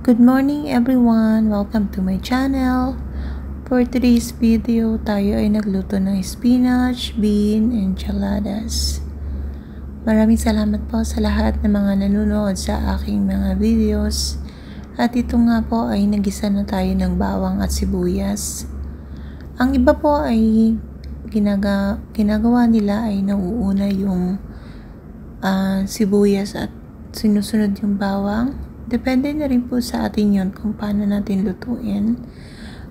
Good morning everyone! Welcome to my channel. For today's video, tayo ay nagluto ng spinach, bean, enchiladas. Maraming salamat po sa lahat ng mga nanonood sa aking mga videos. At ito nga po ay nagisa na tayo ng bawang at sibuyas. Ang iba po ay ginagawa nila ay nauuna yung sibuyas at sinusunod yung bawang. Depende na rin po sa atin yun kung paano natin lutuin.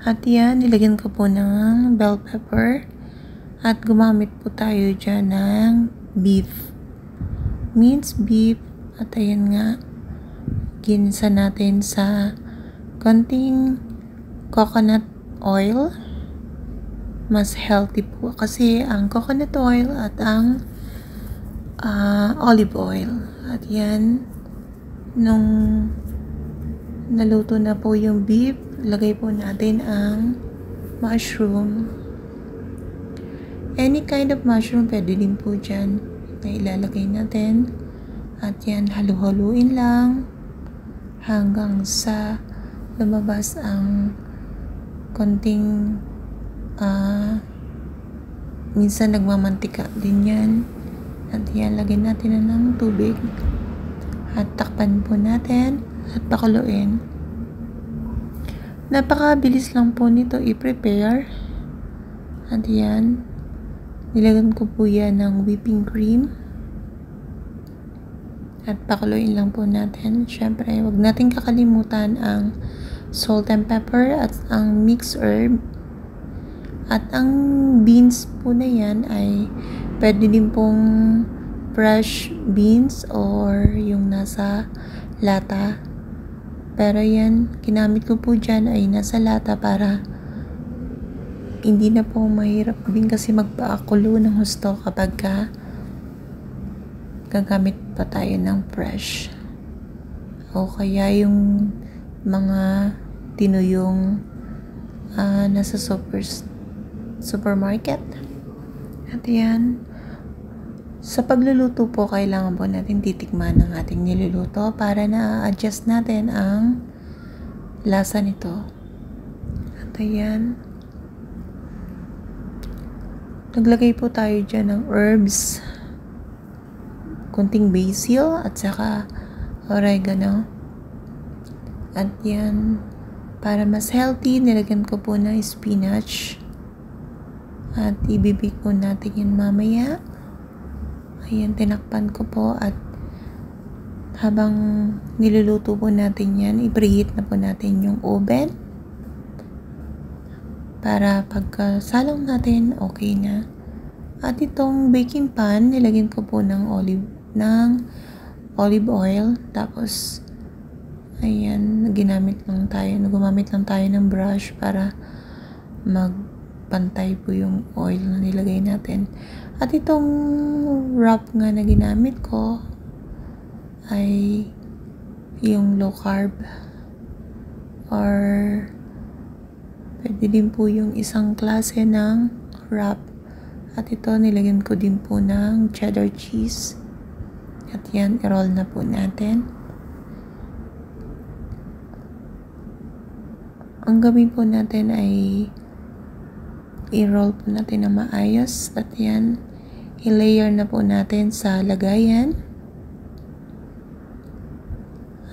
At yan, nilagyan ko po ng bell pepper. At gumamit po tayo dyan ng beef. Minced beef. At ayan nga, ginisa natin sa konting coconut oil. Mas healthy po kasi ang coconut oil at ang olive oil. At yan, nung naluto na po yung beef, lagay po natin ang mushroom. Any kind of mushroom pwede din po dyan na ilalagay natin. At yan, halu-haluin lang hanggang sa lumabas ang konting minsan nagmamantika din yan. At yan, lagyan natin na ng tubig. At takpan po natin at pakuluin. Napakabilis lang po nito i-prepare. At yan, nilagyan ko po yan ng whipping cream. At pakuluin lang po natin. Siyempre, huwag natin kakalimutan ang salt and pepper at ang mixed herb. At ang beans po na yan ay pwede din pong fresh beans or yung nasa lata. Pero yan, ginamit ko po dyan ay nasa lata para hindi na po mahirap din kasi magpaakulo ng husto kapag gagamit pa tayo ng fresh. O kaya yung mga tinuyong nasa supermarket. At yan, sa pagluluto po, kailangan po natin titikman ng ating niluluto para na-adjust natin ang lasa nito. At ayan, naglagay po tayo dyan ng herbs, kunting basil at saka oregano. At yan, para mas healthy, nilagyan ko po ng spinach. At ibibig po natin yun mamaya. Ayan, tinakpan ko po at habang niluluto po natin yan, i-preheat na po natin yung oven para pagkasalang natin, okay na. At itong baking pan, nilagyan ko po ng olive oil. Tapos, ayan, gumamit lang tayo ng brush para magpantay po yung oil na nilagay natin. At itong wrap nga na ginamit ko ay yung low carb or pwede din po yung isang klase ng wrap. At ito nilagyan ko din po ng cheddar cheese. At yan, i-roll na po natin. Ang gawin po natin ay i-roll po natin na maayos. At yan, i-layer na po natin sa lagayan.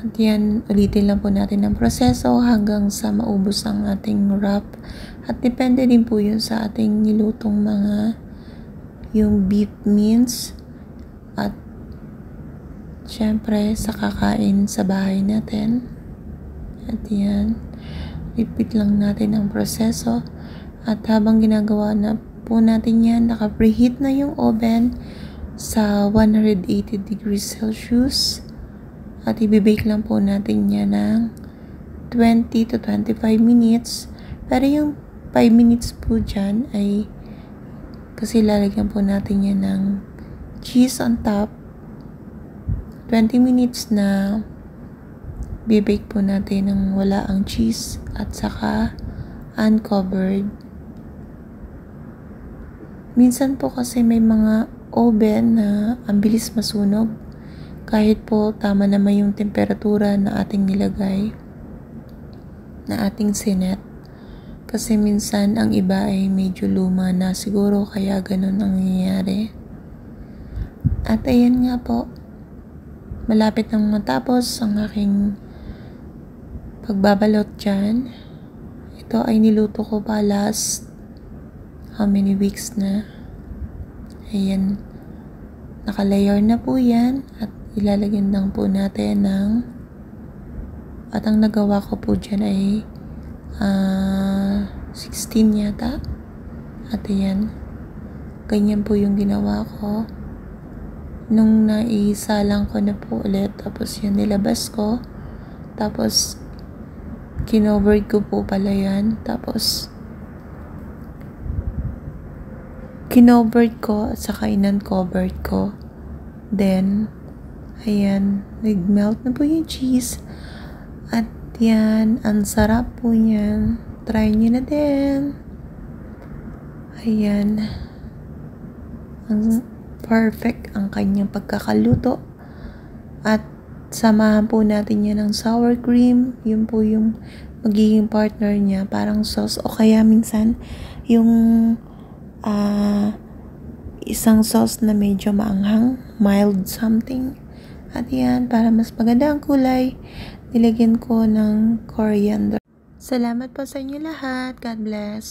At yan, ulitin lang po natin ang proseso hanggang sa maubos ang ating wrap. At depende din po yun sa ating nilutong yung beef mince. At syempre, sa kakain sa bahay natin. At yan, repeat lang natin ang proseso. At habang ginagawa na po natin yan, naka-preheat na yung oven sa 180 degrees Celsius. At ibibake lang po natin yan ng 20 to 25 minutes. Pero yung 5 minutes po dyan ay kasi lalagyan po natin yan ng cheese on top. 20 minutes na bibake po natin ng wala ang cheese at saka uncovered. Minsan po kasi may mga oven na ang bilis masunog kahit po tama naman yung temperatura na ating nilagay. na ating sinet. Kasi minsan ang iba ay medyo luma na siguro kaya ganun ang nangyayari. At ayan nga po, malapit nang matapos ang aking pagbabalot dyan. Ito ay niluto ko pa last how many weeks na. Ayan, nakalayer na po yan at ilalagyan lang po natin ng at ang nagawa ko po dyan ay 16 yata. At ayan, ganyan po yung ginawa ko. Nung naisalang ko na po ulit, tapos yan nilabas ko. Tapos kinovered ko po pala yan. Tapos kinovered ko at saka in-uncovered ko. Then ayan, nag-melt na po yung cheese. At yan, ang sarap po yan. Try nyo na din. Ayan. Ang perfect ang kanyang pagkakaluto. At samahan po natin yan ng sour cream. Yun po yung magiging partner niya. Parang sauce. O kaya minsan, yung isang sauce na medyo maanghang. Mild something. At yan, para mas maganda ang kulay, nilagyan ko ng coriander. Salamat po sa inyo lahat. God bless.